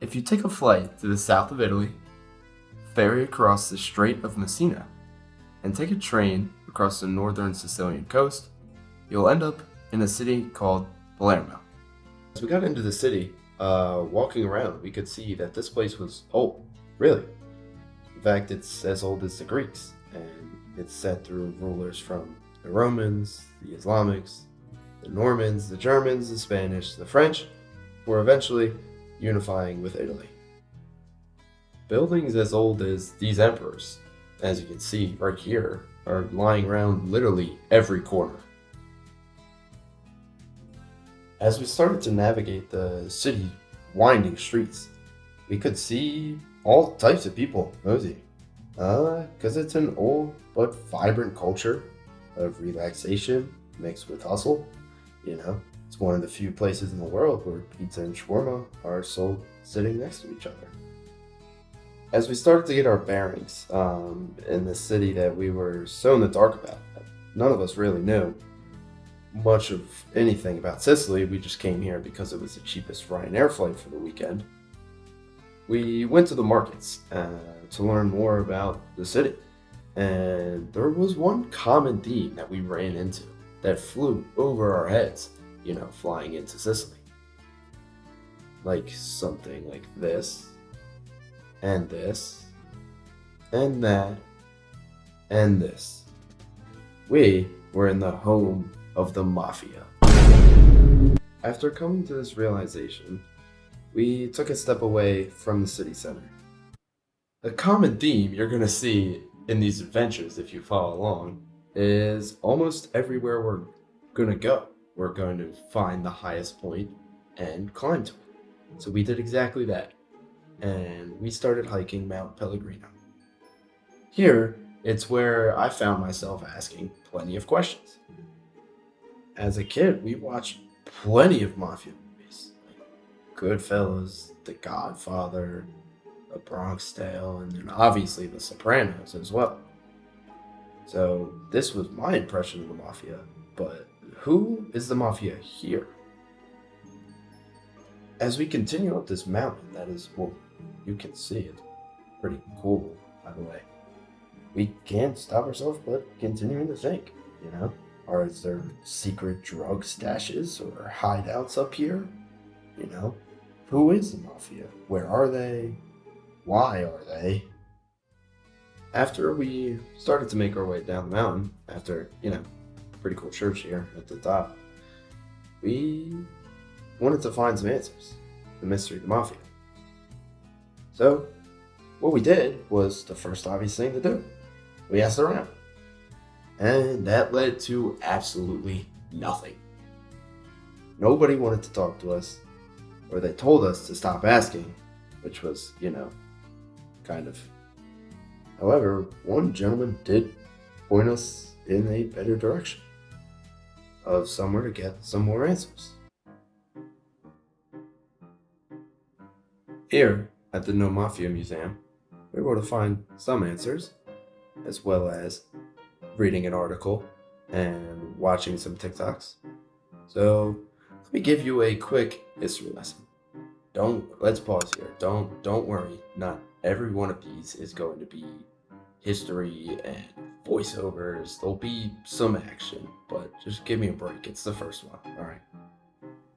If you take a flight to the south of Italy, ferry across the Strait of Messina, and take a train across the northern Sicilian coast, you'll end up in a city called Palermo. As we got into the city, walking around, we could see that this place was old, really. In fact, it's as old as the Greeks, and it's set through rulers from the Romans, the Islamics, the Normans, the Germans, the Spanish, the French, were eventually unifying with Italy. Buildings as old as these emperors, as you can see right here, are lying around literally every corner. As we started to navigate the city winding streets, we could see all types of people moseying. Because it's an old but vibrant culture of relaxation mixed with hustle. It's one of the few places in the world where pizza and shawarma are sold sitting next to each other. As we started to get our bearings in the city that we were so in the dark about, none of us really knew much of anything about Sicily. We just came here because it was the cheapest Ryanair flight for the weekend. We went to the markets to learn more about the city, and there was one common theme that we ran into that flew over our heads, flying into Sicily. Like something like this, and this, and that, and this. We were in the home of the Mafia. After coming to this realization, we took a step away from the city center. A common theme you're going to see in these adventures, if you follow along, is almost everywhere we're going to go, we're going to find the highest point and climb to it. So we did exactly that, and we started hiking Mount Pellegrino. Here, it's where I found myself asking plenty of questions. As a kid, we watched plenty of Mafia movies, like Goodfellas, The Godfather, The Bronx Tale, and then obviously The Sopranos as well. So this was my impression of the Mafia, but who is the Mafia here? As we continue up this mountain, that is, well, you can see it. Pretty cool, by the way. We can't stop ourselves but continuing to think, Are there secret drug stashes or hideouts up here? Who is the Mafia? Where are they? Why are they? After we started to make our way down the mountain, after, pretty cool church here at the top, we wanted to find some answers. The mystery of the Mafia. So, what we did was the first obvious thing to do. We asked around. And that led to absolutely nothing. Nobody wanted to talk to us, or they told us to stop asking, which was, kind of. However, one gentleman did point us in a better direction of somewhere to get some more answers. Here, at the No Mafia Museum, we were able to find some answers, as well as reading an article and watching some TikToks. So let me give you a quick history lesson. Let's pause here. Don't worry. Not every one of these is going to be history and voiceovers. There'll be some action, but just give me a break. It's the first one. All right.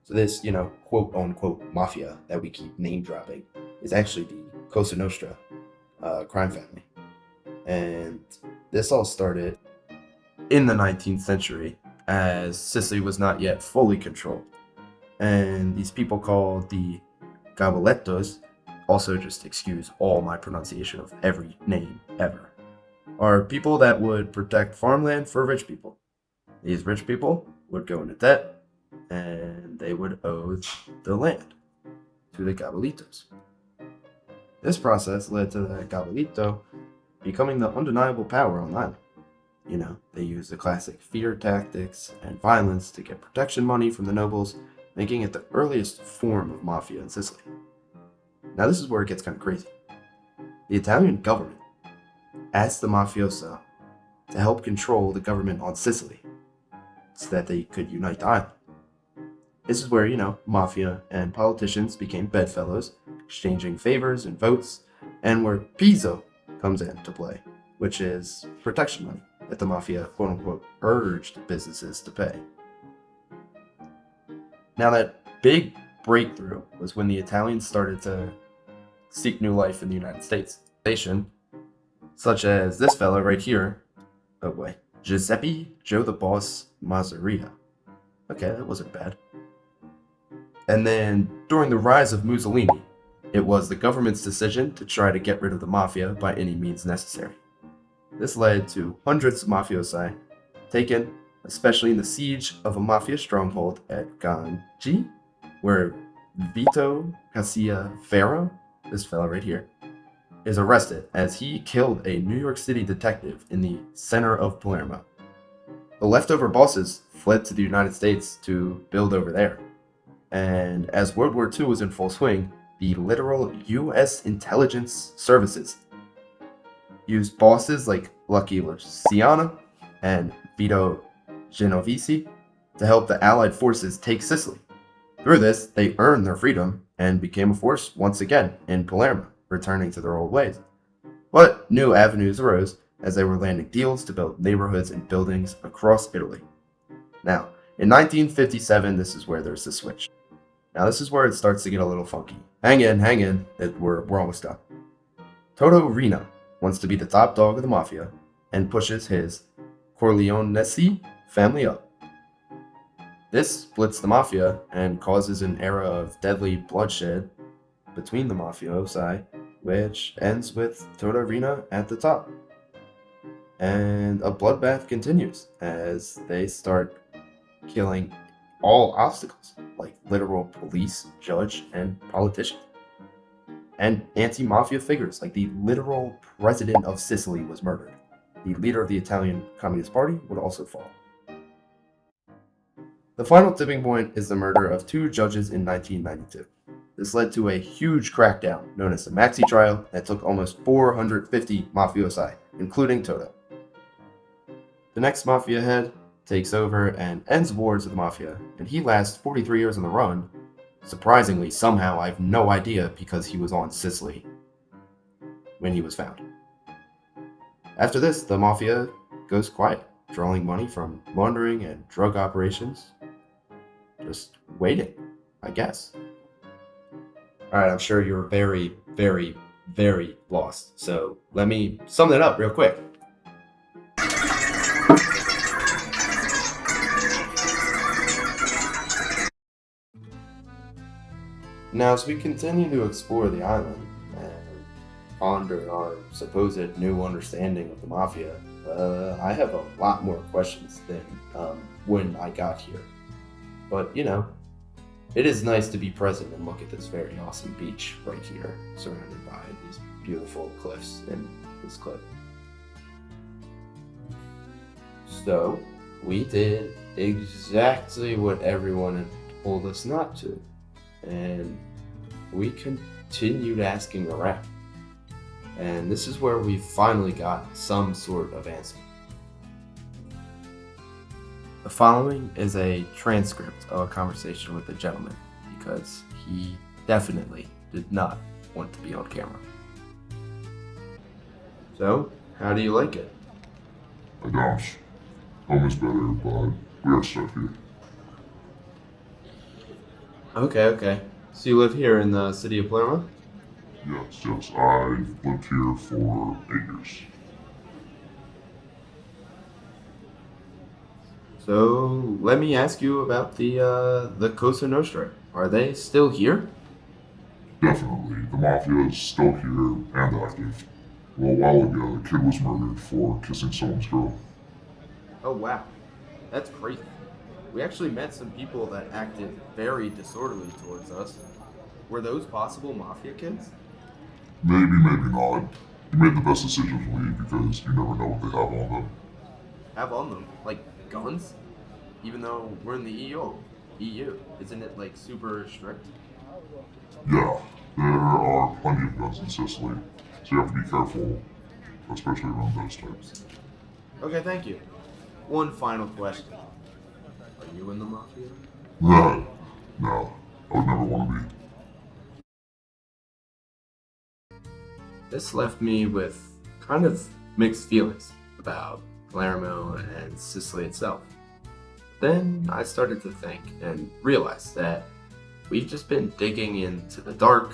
So this, quote unquote mafia that we keep name dropping is actually the Cosa Nostra crime family. And this all started in the 19th century, as Sicily was not yet fully controlled. And these people called the Gabolettos, also just excuse all my pronunciation of every name ever, are people that would protect farmland for rich people. These rich people would go into debt, and they would owe the land to the Gabolitos. This process led to the Gabolito becoming the undeniable power on the island. They used the classic fear tactics and violence to get protection money from the nobles, making it the earliest form of mafia in Sicily. Now this is where it gets kind of crazy. The Italian government asked the mafioso to help control the government on Sicily so that they could unite the island. This is where, mafia and politicians became bedfellows exchanging favors and votes, and where Piso comes into play, which is protection money that the Mafia, quote unquote, urged businesses to pay. Now, that big breakthrough was when the Italians started to seek new life in the United States, such as this fella right here. Oh boy, Giuseppe Joe the Boss Mazzaria. Okay, that wasn't bad. And then, during the rise of Mussolini, it was the government's decision to try to get rid of the Mafia by any means necessary. This led to hundreds of mafiosi taken, especially in the siege of a Mafia stronghold at Ganji, where Vito Cassiaferro, this fella right here, is arrested as he killed a New York City detective in the center of Palermo. The leftover bosses fled to the United States to build over there. And as World War II was in full swing, the literal U.S. intelligence services used bosses like Lucky Luciano and Vito Genovese to help the Allied forces take Sicily. Through this, they earned their freedom and became a force once again in Palermo, returning to their old ways. But new avenues arose as they were landing deals to build neighborhoods and buildings across Italy. Now, in 1957, this is where there's the switch. Now, this is where it starts to get a little funky. Hang in, we're almost done. Toto Rino wants to be the top dog of the Mafia and pushes his Corleonesi family up. This splits the Mafia and causes an era of deadly bloodshed between the mafiosi, which ends with Toto Rino at the top. And a bloodbath continues as they start killing all obstacles, like literal police, judge, and politicians. And anti-mafia figures, like the literal president of Sicily was murdered. The leader of the Italian Communist Party would also fall. The final tipping point is the murder of 2 judges in 1992. This led to a huge crackdown known as the Maxi Trial that took almost 450 mafiosi, including Toto. The next Mafia head takes over and ends wars with the Mafia, and he lasts 43 years on the run. Surprisingly, somehow, I have no idea because he was on Sicily when he was found. After this, the Mafia goes quiet, drawing money from laundering and drug operations. Just waiting, I guess. Alright, I'm sure you're very, very, very lost, so let me sum it up real quick. Now, as we continue to explore the island and ponder our supposed new understanding of the Mafia, I have a lot more questions than when I got here. But, it is nice to be present and look at this very awesome beach right here, surrounded by these beautiful cliffs in this clip. So, we did exactly what everyone had told us not to. And we continued asking around. And this is where we finally got some sort of answer. The following is a transcript of a conversation with the gentleman, because he definitely did not want to be on camera. So, how do you like it? I don't. Home is better, but we are stuck here. Okay. So you live here in the city of Palermo? Yes. I've lived here for 8 years. So let me ask you about the Cosa Nostra. Are they still here? Definitely. The Mafia is still here and active. Well, a while ago, a kid was murdered for kissing someone's girl. Oh wow, that's crazy. We actually met some people that acted very disorderly towards us. Were those possible Mafia kids? Maybe not. You made the best decisions to leave because you never know what they have on them. Have on them? Like guns? Even though we're in the EU. Isn't it like super strict? Yeah, there are plenty of guns in Sicily, so you have to be careful, especially around those types. Okay, thank you. One final question. Are you in the Mafia? No, I would never want to be. This left me with kind of mixed feelings about Palermo and Sicily itself. Then I started to think and realized that we've just been digging into the dark,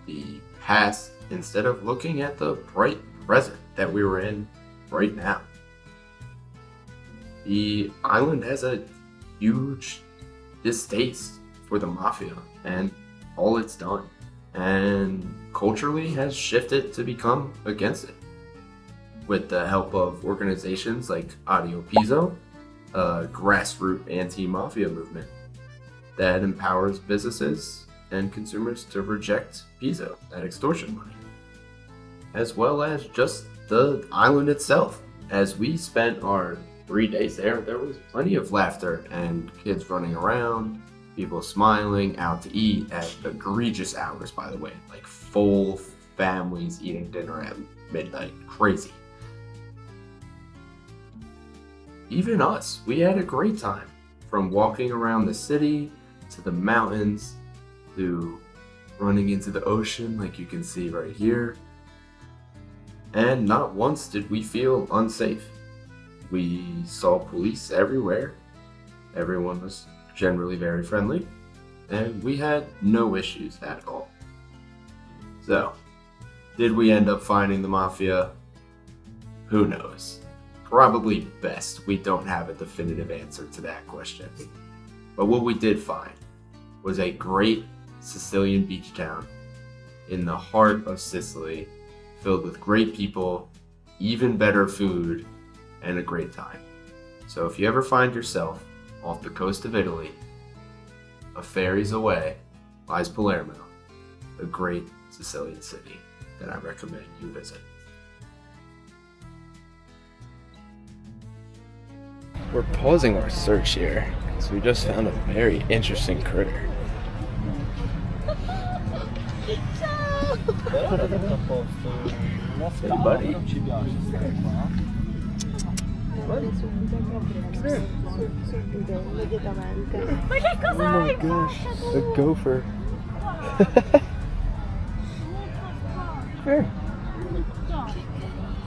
the past, instead of looking at the bright present that we were in right now. The island has a huge distaste for the Mafia and all it's done, and culturally has shifted to become against it. With the help of organizations like Audio Pizzo, a grassroots anti-mafia movement that empowers businesses and consumers to reject Pizzo, that extortion money, as well as just the island itself. As we spent our 3 days there was plenty of laughter and kids running around, people smiling, out to eat at egregious hours, by the way, like full families eating dinner at midnight. Crazy. Even us, we had a great time. From walking around the city, to the mountains, to running into the ocean like you can see right here. And not once did we feel unsafe. We saw police everywhere. Everyone was generally very friendly, and we had no issues at all. So, did we end up finding the Mafia? Who knows? Probably best we don't have a definitive answer to that question. But what we did find was a great Sicilian beach town in the heart of Sicily, filled with great people, even better food, and a great time. So if you ever find yourself off the coast of Italy, a ferry's away lies Palermo, a great Sicilian city that I recommend you visit. We're pausing our search here because we just found a very interesting critter. Hey, buddy. Ma che Oh my gosh, a gopher. Here.